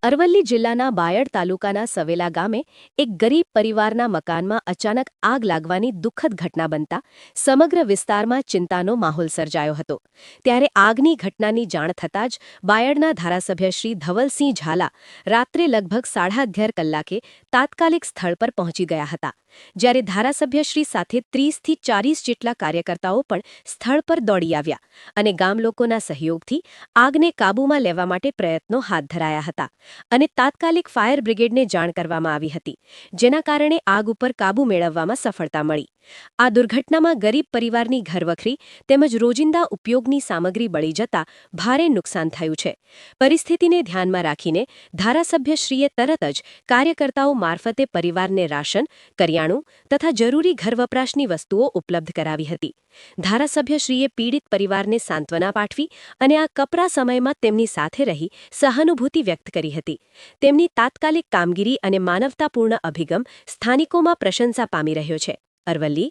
અરવલ્લી જિલ્લાના બાયડ તાલુકાના સવેલા ગામે એક ગરીબ પરિવારના મકાનમાં અચાનક આગ લાગવાની દુઃખદ ઘટના બનતા સમગ્ર વિસ્તારમાં ચિંતાનો માહોલ સર્જાયો હતો। ત્યારે આગની ઘટનાની જાણ થતાં જ બાયડના ધારાસભ્ય શ્રી ધવલસિંહ ઝાલા રાત્રે લગભગ 11:30 કલાકે તાત્કાલિક સ્થળ પર પહોંચી ગયા હતા। જ્યારે ધારાસભ્યશ્રી સાથે 30થી 40 જેટલા કાર્યકર્તાઓ પણ સ્થળ પર દોડી આવ્યા અને ગામ લોકોના સહયોગથી આગને કાબૂમાં લેવા માટે પ્રયત્નો હાથ ધરાયા હતા અને તાત્કાલિક ફાયર બ્રિગેડને જાણ કરવામાં આવી હતી, જેના કારણે આગ ઉપર કાબૂ મેળવવામાં સફળતા મળી। આ દુર્ઘટનામાં ગરીબ પરિવારની ઘરવખરી તેમજ રોજિંદા ઉપયોગની સામગ્રી બળી જતા ભારે નુકસાન થયું છે। પરિસ્થિતિને ધ્યાનમાં રાખીને ધારાસભ્યશ્રીએ તરત જ કાર્યકર્તાઓ મારફતે પરિવારને રાશન, કરિયાણું તથા જરૂરી ઘરવપરાશની વસ્તુઓ ઉપલબ્ધ કરાવી હતી। ધારાસભ્યશ્રીએ પીડિત પરિવારને સાંત્વના પાઠવી અને આ કપરા સમયમાં તેમની સાથે રહી સહાનુભૂતિ વ્યક્ત કરી હતી। તેમની તાત્કાલિક કામગીરી અને માનવતાપૂર્ણ અભિગમ સ્થાનિકોમાં પ્રશંસા પામી રહ્યો છે। અરવલ્લી